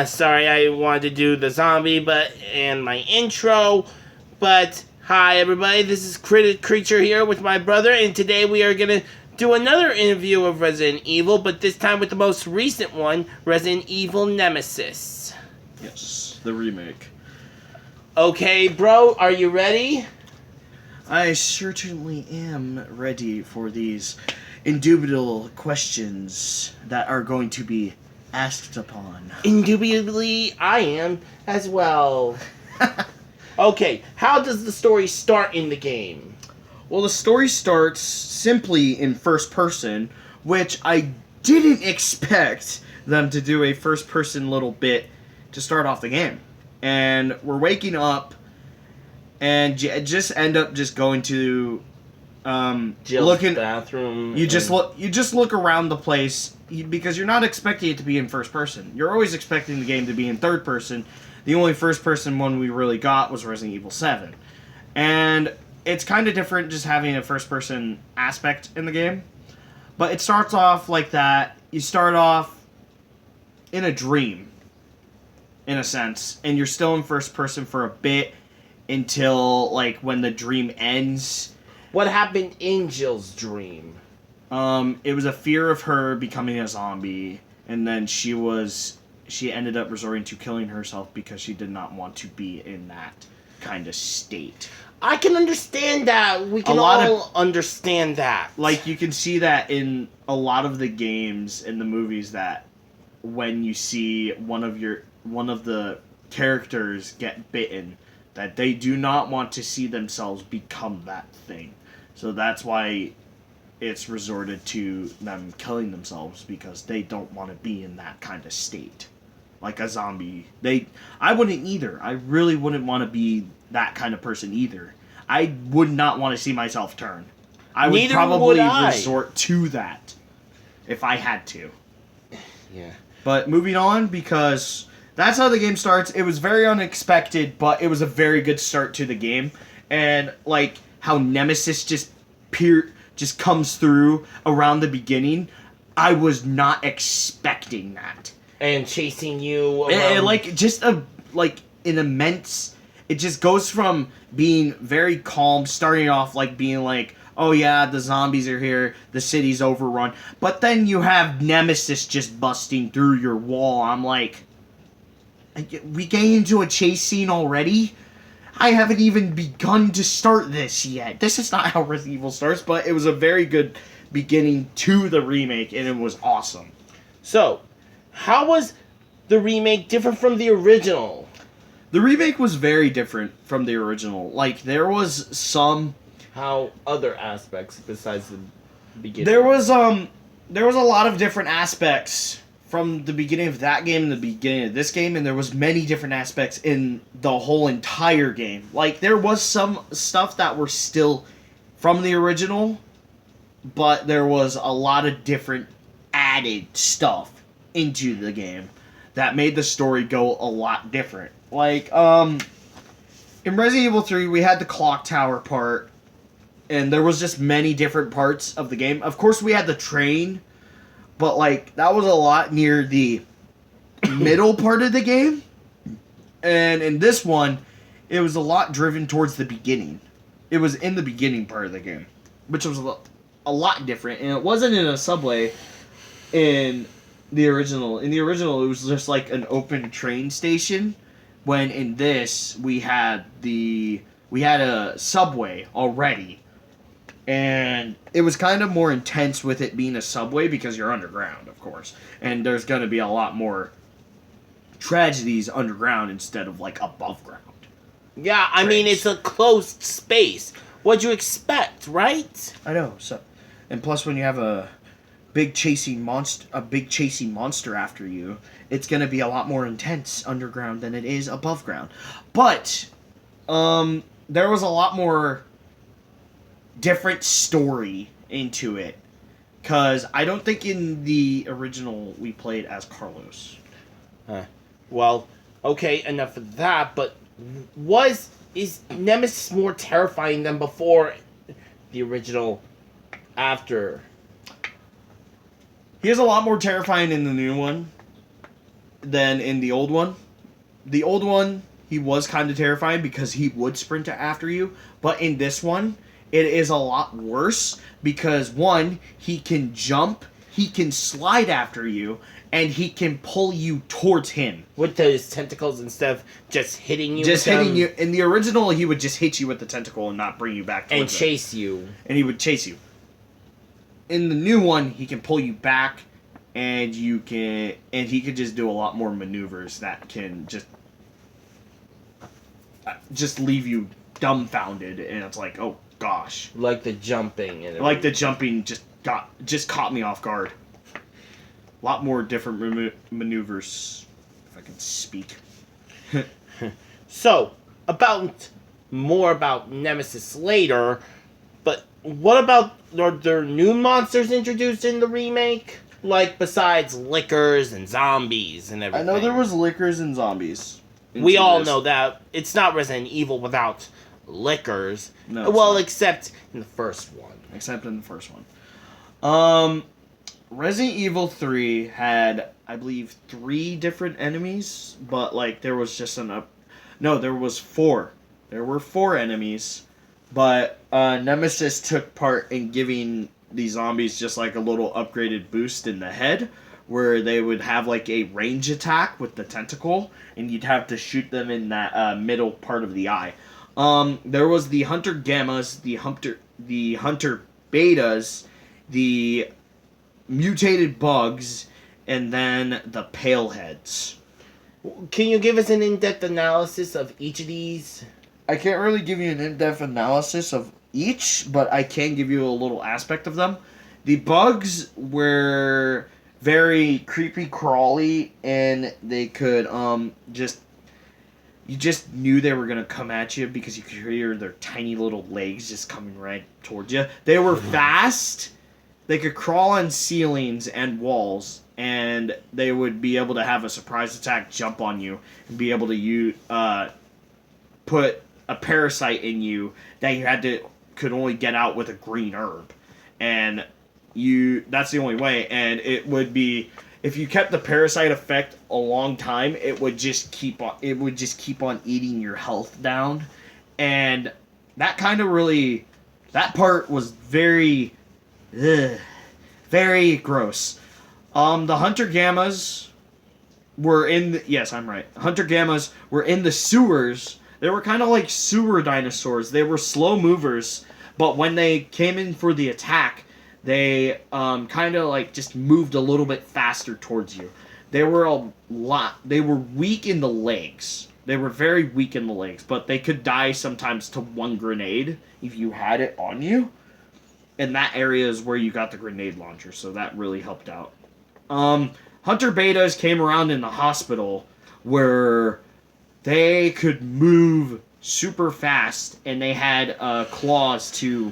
Sorry, I wanted to do the zombie, and my intro, but hi everybody, this is Creature here with my brother, and today we are gonna do another interview of Resident Evil, but this time with the most recent one, Resident Evil Nemesis. Yes, the remake. Okay, bro, are you ready? I certainly am ready for these indubitable questions that are going to be asked upon. Indubitably, I am as well. Okay, how does the story start in the game? Well, the story starts simply in first person, which I didn't expect them to do a first person little bit to start off the game. And we're waking up and just end up just going to Jill's bathroom. You just look around the place because you're not expecting it to be in first person. You're always expecting the game to be in third person. The only first person one we really got was Resident Evil 7. And it's kind of different just having a first person aspect in the game. But it starts off like that. You start off in a dream, in a sense, and you're still in first person for a bit until like when the dream ends. What happened in Jill's dream? It was a fear of her becoming a zombie, and then she ended up resorting to killing herself because she did not want to be in that kind of state. I can understand that. We can all understand that. Like, you can see that in a lot of the games and the movies, that when you see one of the characters get bitten, that they do not want to see themselves become that thing. So that's why it's resorted to them killing themselves, because they don't want to be in that kind of state. Like a zombie. I wouldn't either. I really wouldn't want to be that kind of person either. I would not want to see myself turn. I would probably resort to that if I had to. Yeah. But moving on, because that's how the game starts. It was very unexpected, but it was a very good start to the game. And like how Nemesis just comes through around the beginning, I was not expecting that. And chasing you around. An immense. It just goes from being very calm, starting off like being like, oh yeah, the zombies are here, the city's overrun. But then you have Nemesis just busting through your wall. I'm like, we getting into a chase scene already? I haven't even begun to start this yet. This is not how Resident Evil starts, but it was a very good beginning to the remake, and it was awesome. So, how was the remake different from the original? The remake was very different from the original. Like, there was some... How other aspects besides the beginning? There was a lot of different aspects from the beginning of that game and the beginning of this game, and there was many different aspects in the whole entire game. Like, there was some stuff that were still from the original, but there was a lot of different added stuff into the game that made the story go a lot different. Like, in Resident Evil 3, we had the clock tower part, and there was just many different parts of the game. Of course, we had the train, but, like, that was a lot near the middle part of the game. And in this one, it was a lot driven towards the beginning. It was in the beginning part of the game, which was a lot different. And it wasn't in a subway in the original. In the original, it was just like an open train station. When in this, we had a subway already. And it was kind of more intense with it being a subway because you're underground, of course. And there's going to be a lot more tragedies underground instead of, like, above ground. Yeah, I mean, it's a closed space. What'd you expect, right? I know. So, and plus, when you have a big chasing monster after you, it's going to be a lot more intense underground than it is above ground. But there was a lot more different story into it, because I don't think in the original we played as Carlos. Well, okay, enough of that, but is Nemesis more terrifying than before the original after? He is a lot more terrifying in the new one than in the old one. The old one, he was kind of terrifying because he would sprint after you. But in this one, it is a lot worse because, one, he can jump, he can slide after you, and he can pull you towards him. With those tentacles instead of just hitting you Just with hitting them you. In the original, he would just hit you with the tentacle and not bring you back towards and chase you. And he would chase you. In the new one, he can pull you back, and he can just do a lot more maneuvers that can just leave you dumbfounded, and it's like, oh gosh. Like the jumping and Like the jumping just caught me off guard. A lot more different maneuvers, if I can speak. So, more about Nemesis later, but what about, are there new monsters introduced in the remake? Like, besides lickers and zombies and everything. I know there was lickers and zombies. We all know that. It's not Resident Evil without lickers. No, well, except in the first one. Except in the first one. Resident Evil 3 had, I believe, 3 different enemies, but, like, there was just there was 4. There were 4 enemies, but Nemesis took part in giving the zombies just, like, a little upgraded boost in the head, where they would have, like, a range attack with the tentacle, and you'd have to shoot them in that middle part of the eye. There was the Hunter Gammas, the Hunter Betas, the mutated bugs, and then the pale heads. Can you give us an in-depth analysis of each of these? I can't really give you an in-depth analysis of each, but I can give you a little aspect of them. The bugs were very creepy crawly, and they could you just knew they were gonna come at you because you could hear their tiny little legs just coming right towards you. They were fast. They could crawl on ceilings and walls, and they would be able to have a surprise attack jump on you and be able to put a parasite in you that you could only get out with a green herb, and that's the only way. And it would be, if you kept the parasite effect a long time, it would just keep on eating your health down, and that part was very very gross. The Hunter Gammas were Hunter Gammas were in the sewers. They were kind of like sewer dinosaurs. They were slow movers, but when they came in for the attack, they kind of like just moved a little bit faster towards you. They were weak in the legs. They were very weak in the legs, but they could die sometimes to one grenade if you had it on you. And that area is where you got the grenade launcher, so that really helped out. Hunter Betas came around in the hospital where they could move super fast, and they had claws to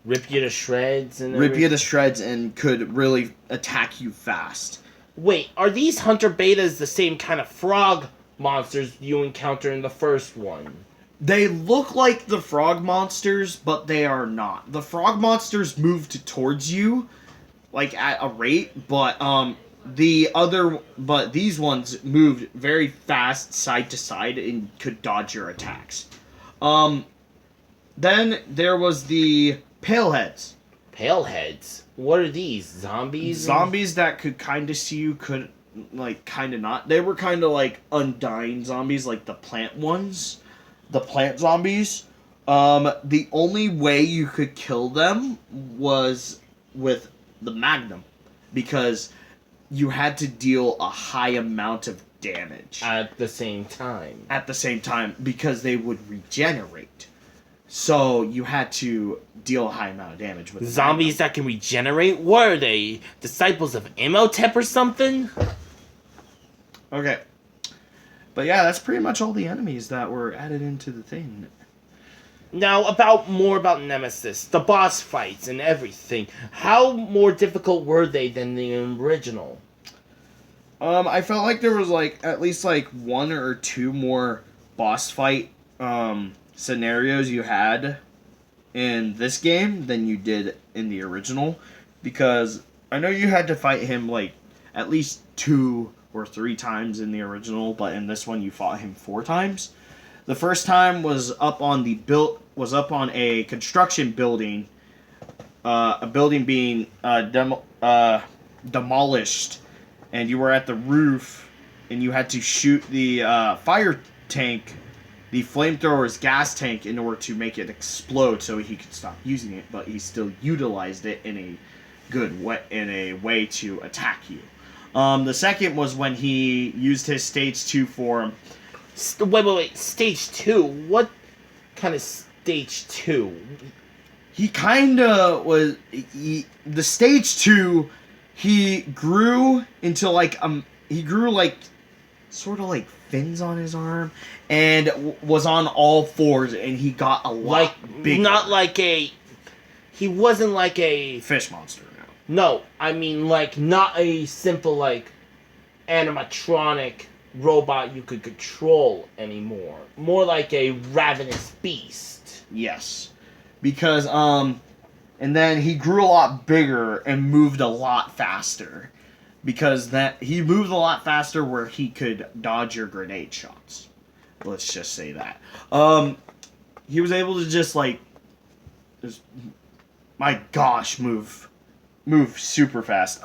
Rip you to shreds and could really attack you fast. Wait, are these Hunter Betas the same kind of frog monsters you encounter in the first one? They look like the frog monsters, but they are not. The frog monsters moved towards you, like, at a rate, but these ones moved very fast side to side and could dodge your attacks. Then there was the Paleheads. Paleheads? What are these? Zombies? Zombies that could kind of see you, could, like, kind of not. They were kind of like undying zombies, like the plant ones. The plant zombies. The only way you could kill them was with the Magnum, because you had to deal a high amount of damage. At the same time, because they would regenerate. So you had to deal a high amount of damage with zombies that can regenerate? What are they? Disciples of Imhotep or something? Okay. But yeah, that's pretty much all the enemies that were added into the thing. Now, more about Nemesis, the boss fights and everything. How more difficult were they than the original? I felt like there was at least 1 or 2 more boss fight scenarios you had in this game than you did in the original, because I know you had to fight him like at least 2 or 3 times in the original, but in this one you fought him 4 times. The first time was up on a construction building, a building being demolished, and you were at the roof, and you had to shoot the fire tank, the flamethrower's gas tank, in order to make it explode so he could stop using it, but he still utilized it in a way to attack you. The second was when he used his stage 2 form. Wait. Stage 2? What kind of stage 2? He kind of was... the stage 2, he grew into like... he grew like... sort of like fins on his arm, and was on all 4s, and he got a lot bigger. Not like a... He wasn't like a... fish monster, no. No, I mean like not a simple like animatronic robot you could control anymore. More like a ravenous beast. Yes. Because, and then he grew a lot bigger and moved a lot faster. Because he moved a lot faster where he could dodge your grenade shots. Let's just say that. He was able to just like, my gosh, move super fast.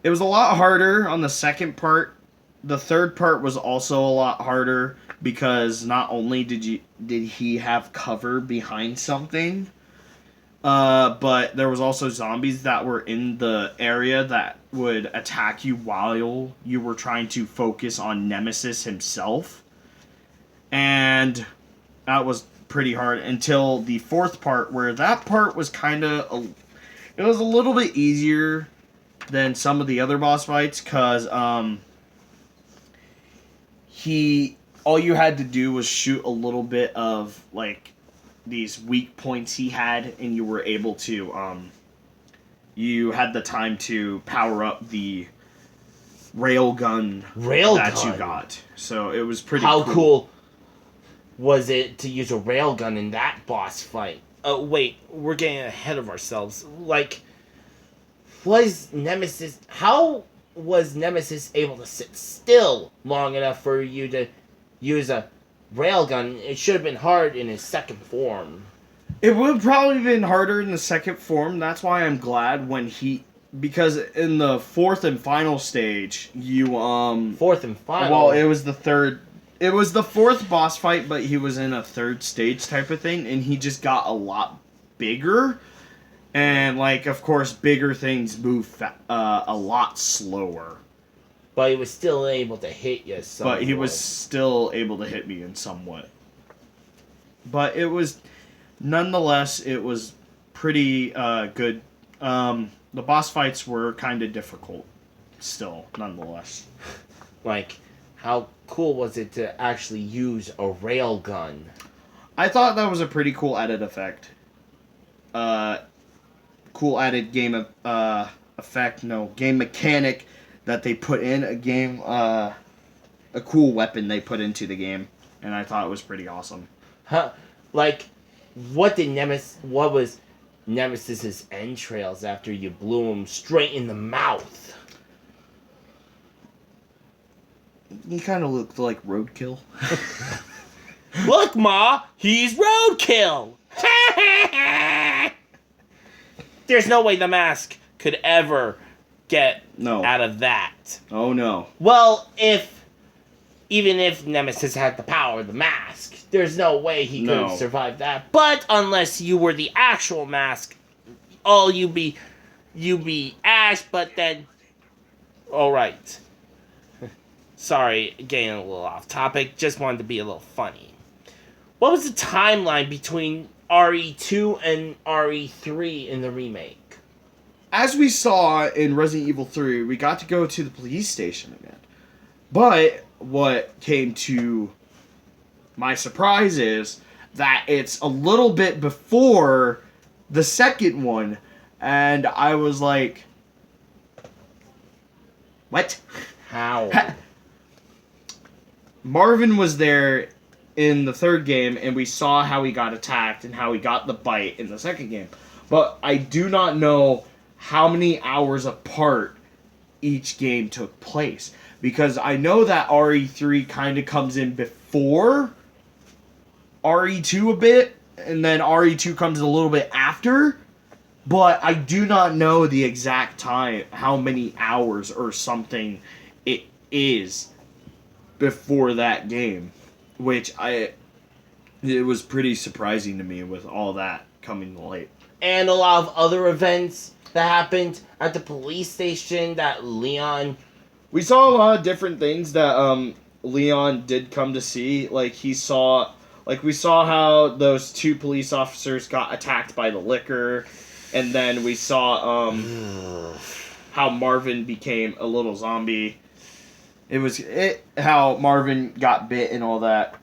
It was a lot harder on the second part. The third part was also a lot harder because not only did he have cover behind something, but there was also zombies that were in the area that would attack you while you were trying to focus on Nemesis himself. And that was pretty hard until the fourth part, where that part was kind of... It was a little bit easier than some of the other boss fights, because all you had to do was shoot a little bit of like these weak points he had, and you were able to you had the time to power up the railgun that you got. So it was pretty How cool was it to use a railgun in that boss fight? Oh, wait, we're getting ahead of ourselves. Like, how was Nemesis able to sit still long enough for you to use a railgun? It should have been hard in his second form. It would have probably been harder in the second form. That's why I'm glad because in the fourth and final stage, Fourth and final? Well, it was the third... It was the fourth boss fight, but he was in a third stage type of thing, and he just got a lot bigger. And, like, of course, bigger things move a lot slower. But he was still able to hit you somewhat. But he was still able to hit me in somewhat. But it was... Nonetheless, it was pretty good. The boss fights were kind of difficult still, nonetheless. Like... How cool was it to actually use a railgun? I thought that was a pretty cool added effect. Cool added game game mechanic that they put in a game, a cool weapon they put into the game, and I thought it was pretty awesome. Huh? Like, what was Nemesis's entrails after you blew him straight in the mouth? He kind of looked like Roadkill. Look, Ma! He's Roadkill! There's no way the mask could ever get out of that. Oh, no. Well, even if Nemesis had the power of the mask, there's no way he could have survived that. But unless you were the actual mask, you'd be Ash, but then... Alright. Sorry, getting a little off topic. Just wanted to be a little funny. What was the timeline between RE2 and RE3 in the remake? As we saw in Resident Evil 3, we got to go to the police station again. But what came to my surprise is that it's a little bit before the second one. And I was like, what? How? Marvin was there in the third game, and we saw how he got attacked and how he got the bite in the second game. But I do not know how many hours apart each game took place. Because I know that RE3 kind of comes in before RE2 a bit, and then RE2 comes a little bit after, but I do not know the exact time, how many hours or something it is before that game, which it was pretty surprising to me with all that coming late. And a lot of other events that happened at the police station that Leon... We saw a lot of different things that Leon did come to see. Like, we saw how those 2 police officers got attacked by the liquor, and then we saw how Marvin became a little zombie. How Marvin got bit and all that.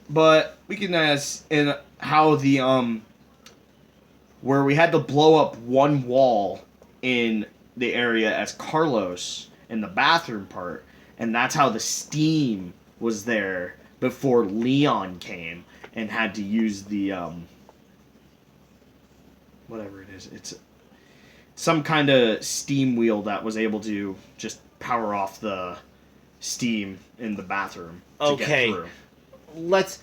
But we can ask in how the where we had to blow up one wall in the area as Carlos in the bathroom part, and that's how the steam was there before Leon came and had to use the whatever it is. It's some kind of steam wheel that was able to just power off the steam in the bathroom to get through. Let's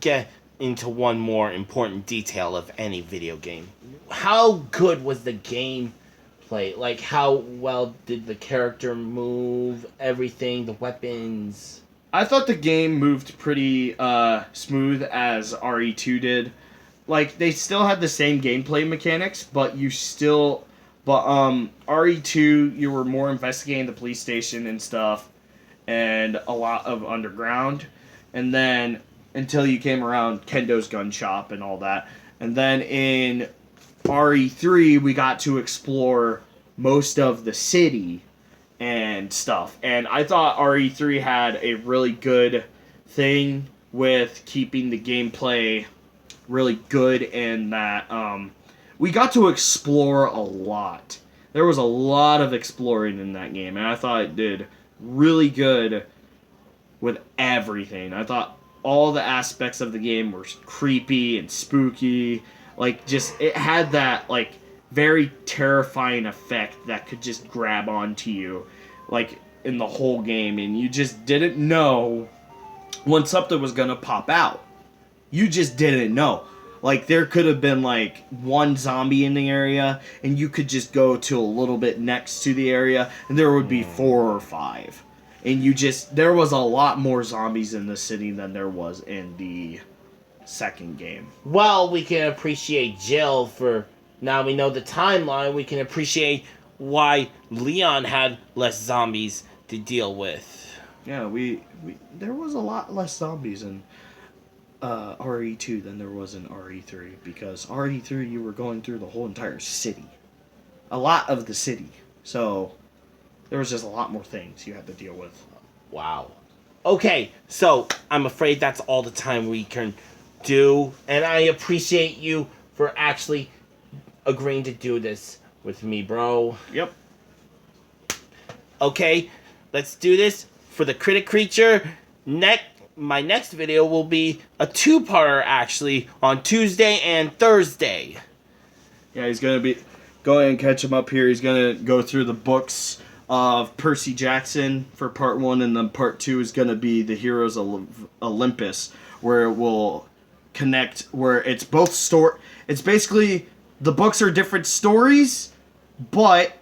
get into one more important detail of any video game. How good was the gameplay? Like, how well did the character move, everything, the weapons? I thought the game moved pretty smooth as RE2 did. Like, they still had the same gameplay mechanics, but RE2, you were more investigating the police station and stuff, and a lot of underground. And then, until you came around Kendo's gun shop and all that. And then in RE3, we got to explore most of the city and stuff. And I thought RE3 had a really good thing with keeping the gameplay really good, in that we got to explore a lot. There was a lot of exploring in that game, and I thought it did really good with everything. I thought all the aspects of the game were creepy and spooky. Like, just, it had that, like, very terrifying effect that could just grab onto you, like, in the whole game, and you just didn't know when something was gonna pop out. You just didn't know. Like, there could have been, like, one zombie in the area, and you could just go to a little bit next to the area, and there would be 4 or 5. And there was a lot more zombies in the city than there was in the second game. Well, we can appreciate Jill for... Now we know the timeline, we can appreciate why Leon had less zombies to deal with. Yeah, there was a lot less zombies in RE2 than there was in RE3, because RE3 you were going through the whole entire city. A lot of the city. So there was just a lot more things you had to deal with. Wow. Okay, so I'm afraid that's all the time we can do, and I appreciate you for actually agreeing to do this with me, bro. Yep. Okay, let's do this for the Critic Creature. My next video will be a 2-parter, actually, on Tuesday and Thursday. Yeah, he's going to go ahead and catch him up here. He's going to go through the books of Percy Jackson for part 1, and then part 2 is going to be the Heroes of Olympus, where it will connect, where it's both it's basically, the books are different stories, but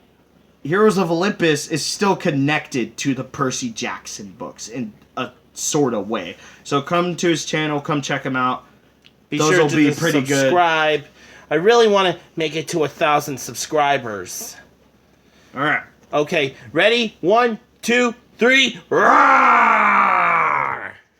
Heroes of Olympus is still connected to the Percy Jackson books in a sort of way. So come to his channel, come check him out. Be Those sure will to be pretty subscribe. Good. I really want to make it to 1,000 subscribers. All right. Okay, ready? 1, 2, 3. Rah!